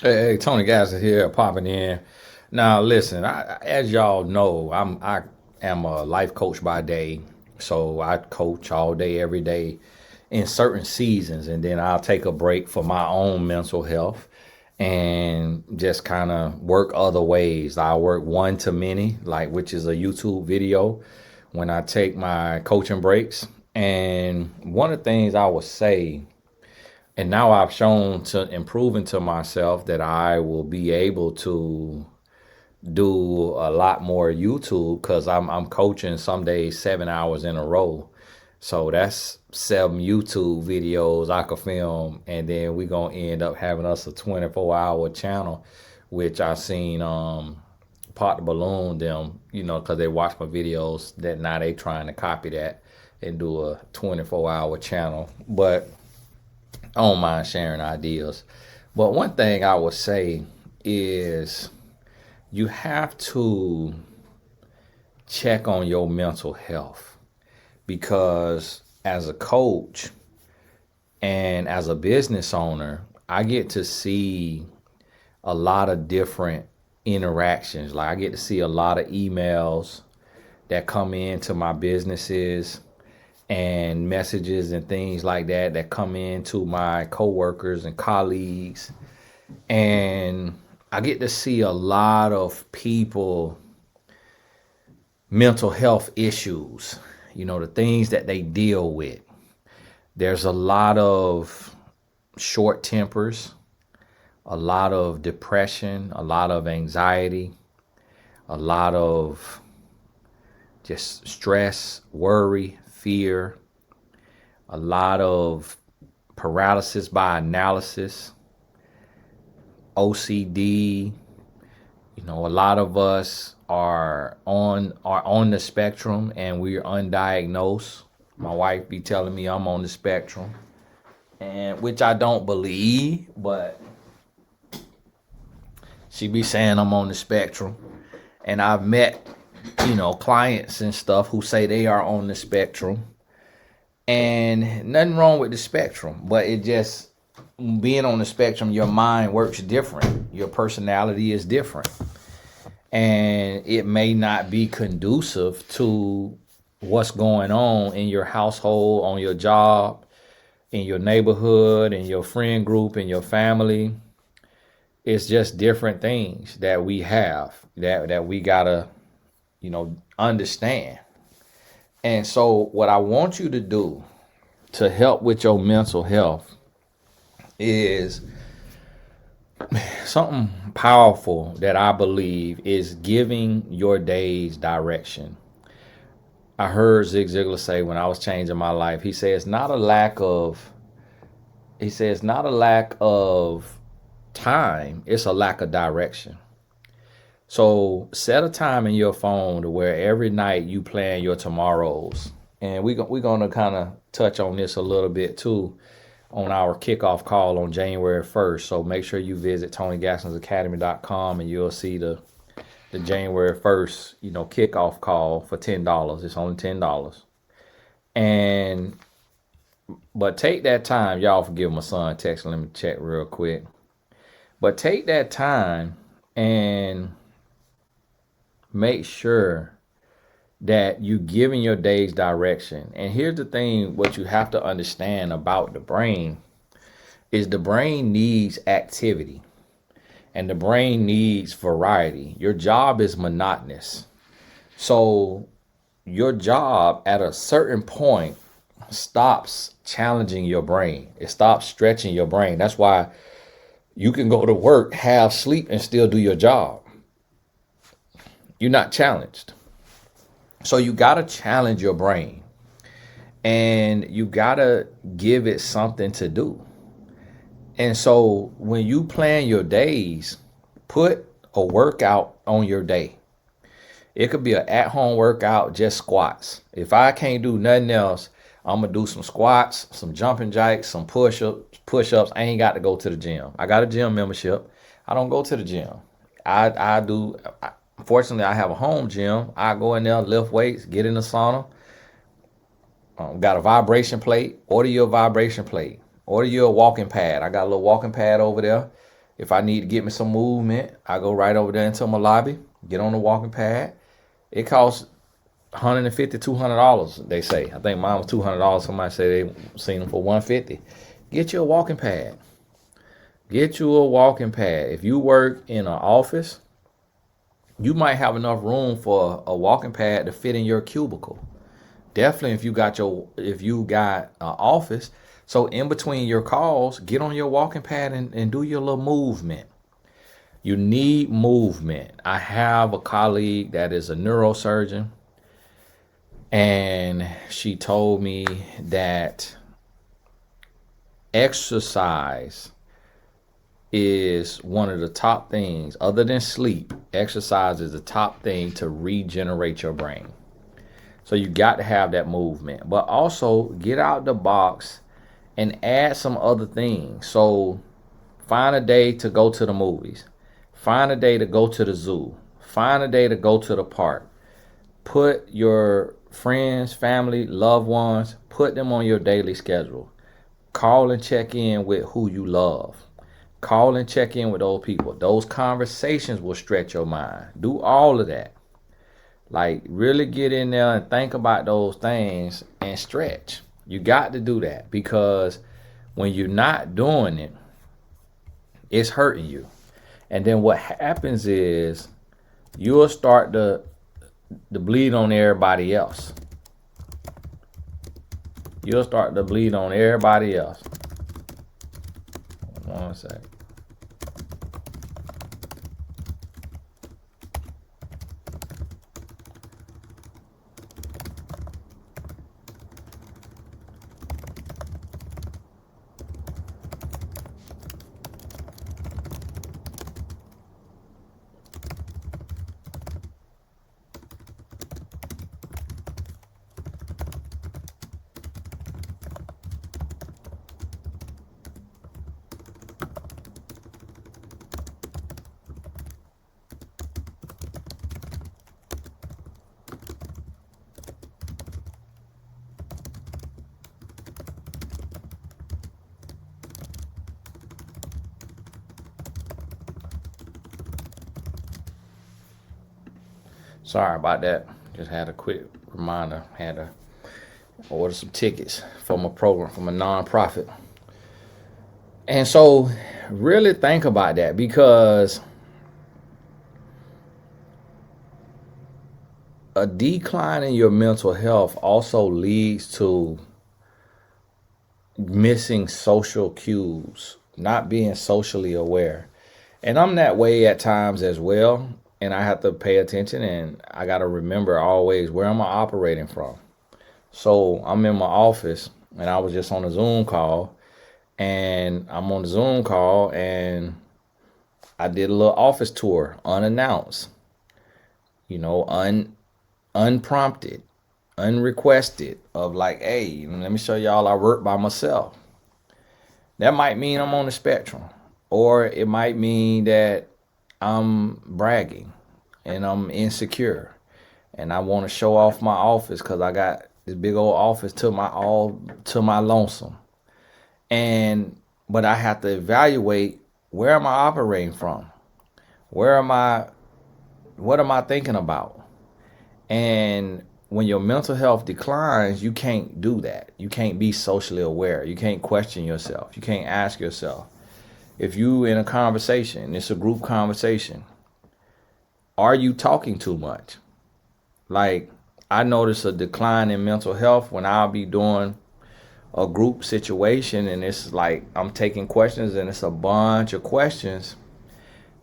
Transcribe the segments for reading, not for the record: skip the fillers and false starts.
Hey, Tony Gas is here popping in. Now, listen, as y'all know, I am a life coach by day, so I coach all day, every day, in certain seasons, and then I'll take a break for my own mental health and just kind of work other ways. I work one to many, like which is a YouTube video when I take my coaching breaks. And one of the things I would say, and now I've shown to improving to myself that I will be able to do a lot more YouTube because I'm coaching some days 7 hours in a row. So that's 7 YouTube videos I could film, and then we gonna end up having us a 24-hour channel, which I seen Pot the Balloon them, because they watch my videos. That now they trying to copy that and do a 24-hour channel, but I don't mind sharing ideas. But one thing I would say is you have to check on your mental health, because as a coach and as a business owner, I get to see a lot of different interactions. Like I get to see a lot of emails that come into my businesses and messages and things like that come into my coworkers and colleagues. And I get to see a lot of people mental health issues, the things that they deal with. There's a lot of short tempers, a lot of depression, a lot of anxiety, a lot of just stress, worry, fear, a lot of paralysis by analysis, OCD. A lot of us are on the spectrum and we're undiagnosed. My wife be telling me I'm on the spectrum, and which I don't believe, but she be saying I'm on the spectrum. And I've met, clients and stuff who say they are on the spectrum, and nothing wrong with the spectrum, but it just, being on the spectrum, your mind works different. Your personality is different. And it may not be conducive to what's going on in your household, on your job, in your neighborhood, in your friend group, in your family. It's just different things that we have that we gotta, understand. And so what I want you to do to help with your mental health is something powerful that I believe is giving your days direction. I heard Zig Ziglar say when I was changing my life, he says not a lack of time, it's a lack of direction. So set a time in your phone to where every night you plan your tomorrows. And we're going to kind of touch on this a little bit too on our kickoff call on January 1st. So make sure you visit TonyGaskins.academy.com and you'll see the January 1st, kickoff call for $10. It's only $10. But take that time. Y'all forgive my son texting. Let me check real quick. But take that time and make sure that you giving your days direction. And here's the thing, what you have to understand about the brain is the brain needs activity and the brain needs variety. Your job is monotonous. So your job at a certain point stops challenging your brain. It stops stretching your brain. That's why you can go to work, have sleep, and still do your job. You're not challenged. So you got to challenge your brain, and you got to give it something to do. And so when you plan your days, put a workout on your day. It could be an at-home workout, just squats. If I can't do nothing else, I'm going to do some squats, some jumping jacks, some push-ups. I ain't got to go to the gym. I got a gym membership. I don't go to the gym. Fortunately, I have a home gym. I go in there, lift weights, get in the sauna. Got a vibration plate. Order you a vibration plate. Order you a walking pad. I got a little walking pad over there. If I need to get me some movement, I go right over there into my lobby, get on the walking pad. It costs $150, $200. They say. I think mine was $200. Somebody said they seen them for $150. Get you a walking pad. Get you a walking pad. If you work in an office, you might have enough room for a walking pad to fit in your cubicle. Definitely if you got an office. So in between your calls, get on your walking pad and do your little movement. You need movement. I have a colleague that is a neurosurgeon, and she told me that exercise is one of the top things. Other than sleep, exercise is the top thing to regenerate your brain. So you got to have that movement, but also get out the box and add some other things. So find a day to go to the movies. Find a day to go to the zoo. Find a day to go to the park. Put your friends, family, loved ones, put them on your daily schedule. Call and check in with who you love. Call and check in with those people. Those conversations will stretch your mind. Do all of that. Like, really get in there and think about those things and stretch. You got to do that, because when you're not doing it, it's hurting you. And then what happens is you'll start to bleed on everybody else. You'll start to bleed on everybody else. One sec. Sorry about that. Just had a quick reminder. Had to order some tickets from a program, from a nonprofit. And so really think about that, because a decline in your mental health also leads to missing social cues, not being socially aware. And I'm that way at times as well. And I have to pay attention, and I got to remember always, where am I operating from? So I'm in my office, and I was just on a Zoom call, and I'm on the Zoom call, and I did a little office tour unannounced, unprompted, unrequested, of like, hey, let me show y'all I work by myself. That might mean I'm on the spectrum, or it might mean that I'm bragging and I'm insecure and I want to show off my office because I got this big old office to my lonesome. But I have to evaluate, where am I operating from? What am I thinking about? And when your mental health declines, you can't do that. You can't be socially aware. You can't question yourself. You can't ask yourself, if you in a conversation, it's a group conversation, are you talking too much? Like, I notice a decline in mental health when I'll be doing a group situation, and it's like I'm taking questions, and it's a bunch of questions,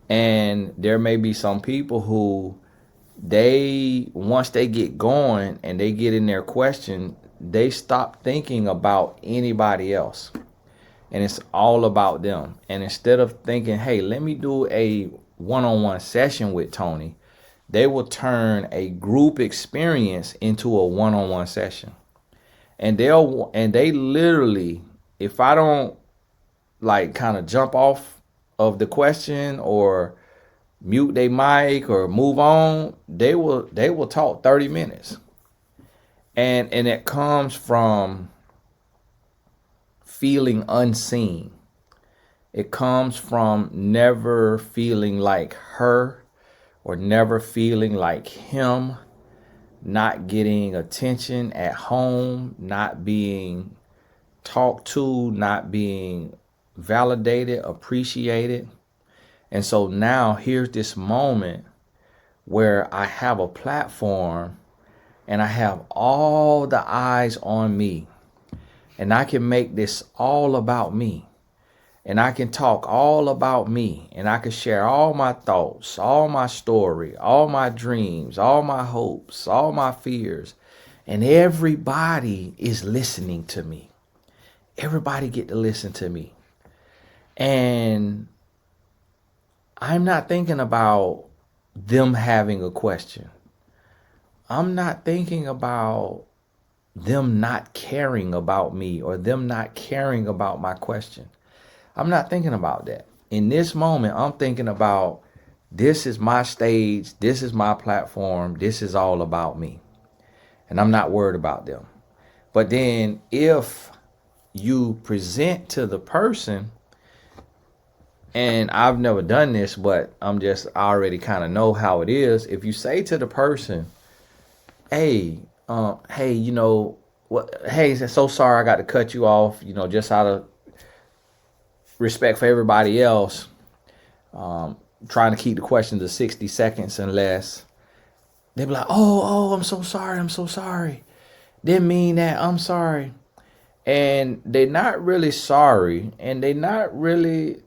and there may be some people who, once they get going and they get in their question, they stop thinking about anybody else. And it's all about them. And instead of thinking, hey, let me do a one-on-one session with Tony, they will turn a group experience into a one-on-one session. And they literally, if I don't like kind of jump off of the question or mute their mic or move on, they will talk 30 minutes. And it comes from feeling unseen. It comes from never feeling like her or never feeling like him, not getting attention at home, not being talked to, not being validated, appreciated. And so now here's this moment where I have a platform and I have all the eyes on me, and I can make this all about me. And I can talk all about me, and I can share all my thoughts, all my story, all my dreams, all my hopes, all my fears. And everybody is listening to me. Everybody get to listen to me. And I'm not thinking about them having a question. I'm not thinking about them not caring about me or them not caring about my question. I'm not thinking about that. In this moment, I'm thinking about, this is my stage, this is my platform, this is all about me. And I'm not worried about them. But then if you present to the person, and I've never done this, but I already kind of know how it is. If you say to the person, hey, you know what? Hey, so sorry I got to cut you off. You know, just out of respect for everybody else, trying to keep the question to 60 seconds and less. They be like, oh, I'm so sorry. Didn't mean that. I'm sorry. And they're not really sorry, and they're not really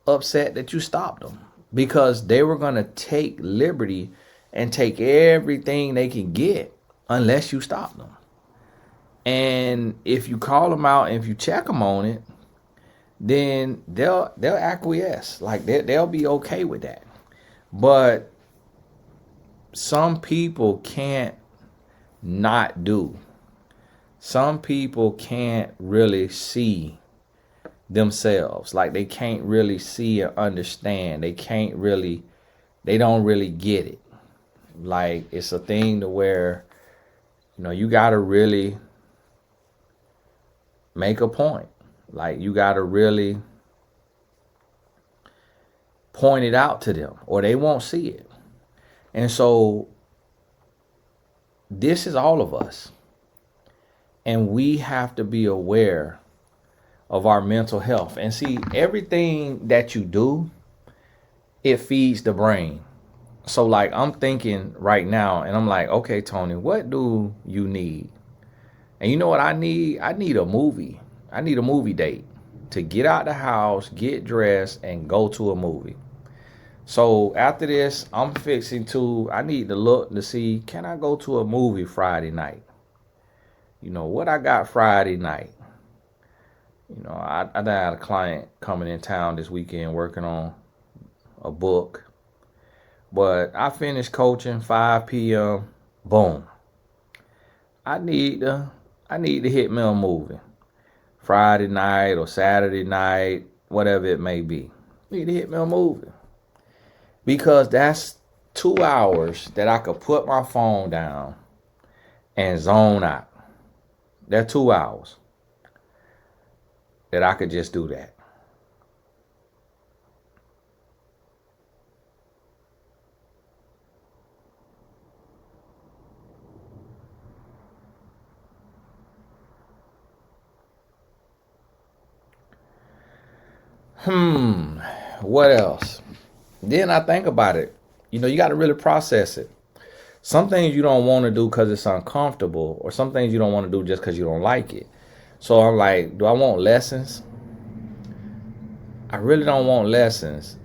upset that you stopped them, because they were going to take liberty and take everything they can get unless you stop them. And if you call them out and if you check them on it, then they'll acquiesce. Like they'll be okay with that. But some people can't not do. Some people can't really see themselves. Like they can't really see or understand. They don't really get it. Like it's a thing to where, you know, you gotta really make a point. Like you gotta really point it out to them or they won't see it. And so this is all of us. And we have to be aware of our mental health. And see, everything that you do, it feeds the brain. So like I'm thinking right now and I'm like, okay, Tony, what do you need? And you know what I need? I need a movie. I need a movie date to get out the house, get dressed, and go to a movie. So after this, I need to look to see, can I go to a movie Friday night? You know, what I got Friday night? You know, I had a client coming in town this weekend working on a book. But I finished coaching 5 p.m. Boom. I need to hit me a movie. Friday night or Saturday night, whatever it may be. I need to hit me a movie. Because that's 2 hours that I could put my phone down and zone out. That's 2 hours that I could just do that. What else? Then I think about it. You know, you got to really process it. Some things you don't want to do because it's uncomfortable, or some things you don't want to do just because you don't like it. So I'm like, do I want lessons? I really don't want lessons,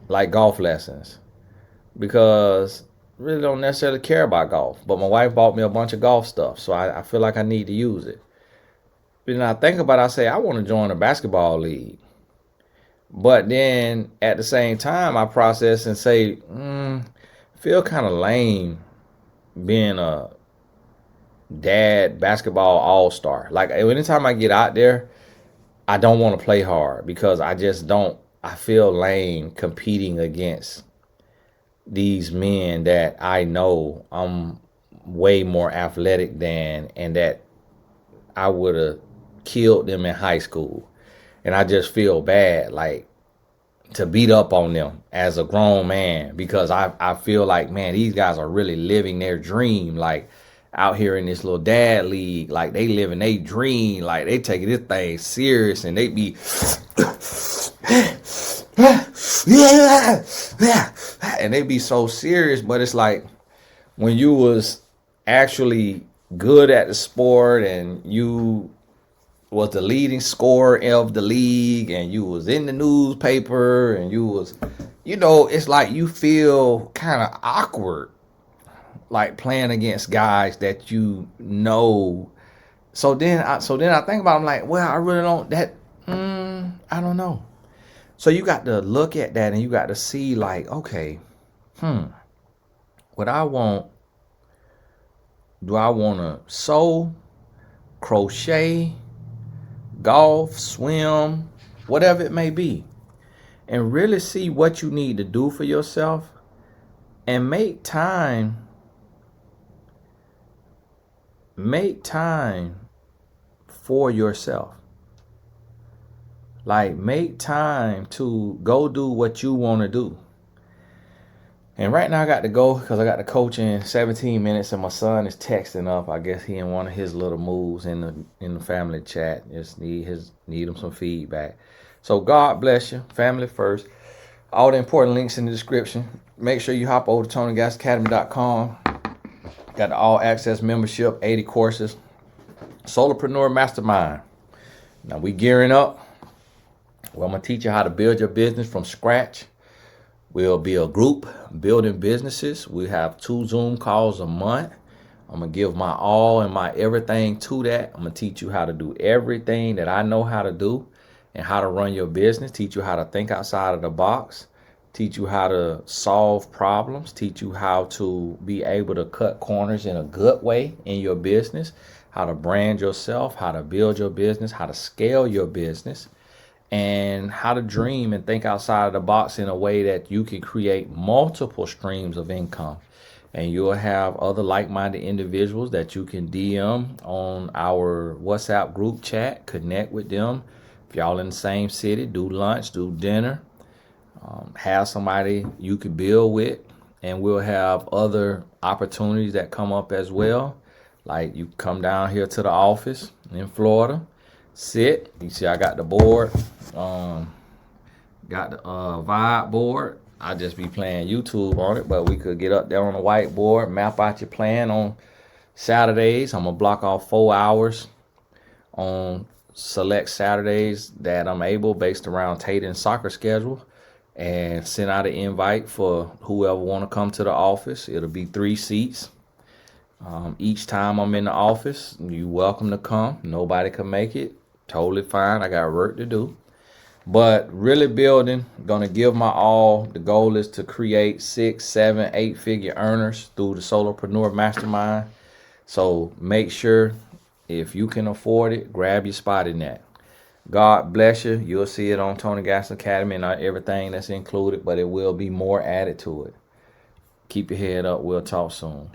like golf lessons, because I really don't necessarily care about golf. But my wife bought me a bunch of golf stuff, so I feel like I need to use it. But then I think about it, I say, I want to join a basketball league. But then at the same time, I process and say, feel kind of lame being a dad basketball all-star. Like anytime I get out there, I don't want to play hard because I feel lame competing against these men that I know I'm way more athletic than, and that I would have killed them in high school. And I just feel bad. Like to beat up on them as a grown man, because I feel like, man, these guys are really living their dream, like out here in this little dad league, like they living their dream, like they taking this thing serious, and they be and they be so serious. But it's like when you was actually good at the sport and you was the leading scorer of the league and you was in the newspaper and you was, it's like you feel kind of awkward, like playing against guys that So then I think about it, I'm like, well, I really don't I don't know. So you got to look at that and you got to see like, okay, what I want, do I want to sew, crochet, golf, swim, whatever it may be, and really see what you need to do for yourself and make time for yourself. Like, make time to go do what you want to do. And right now I got to go because I got to coach in 17 minutes and my son is texting up. I guess he in one of his little moves in the family chat. Just need him some feedback. So God bless you. Family first. All the important links in the description. Make sure you hop over to TonyGasAcademy.com. Got the all access membership, 80 courses. Solopreneur Mastermind. Now we gearing up. Well, I'm going to teach you how to build your business from scratch. We'll be a group building businesses. We have 2 Zoom calls a month. I'm going to give my all and my everything to that. I'm going to teach you how to do everything that I know how to do and how to run your business. Teach you how to think outside of the box. Teach you how to solve problems. Teach you how to be able to cut corners in a good way in your business. How to brand yourself. How to build your business. How to scale your business. And how to dream and think outside of the box in a way that you can create multiple streams of income. And you'll have other like-minded individuals that you can DM on our WhatsApp group chat. Connect with them. If y'all in the same city, do lunch, do dinner. Have somebody you can build with. And we'll have other opportunities that come up as well. Like you come down here to the office in Florida. Sit. You see I got the board. Got the vibe board. I just be playing YouTube on it, but we could get up there on the whiteboard, map out your plan on Saturdays. I'm gonna block off 4 hours on select Saturdays that I'm able, based around Taten's soccer schedule, and send out an invite for whoever want to come to the office. It'll be 3 seats. Each time I'm in the office, you're welcome to come. Nobody can make it. Totally fine. I got work to do. But really building, gonna give my all. The goal is to create 6, 7, 8 figure earners through the Solopreneur Mastermind. So make sure, if you can afford it, grab your spot in that. God bless you. You'll see it on Tony Gas Academy and not everything that's included, but it will be more added to it. Keep your head up. We'll talk soon.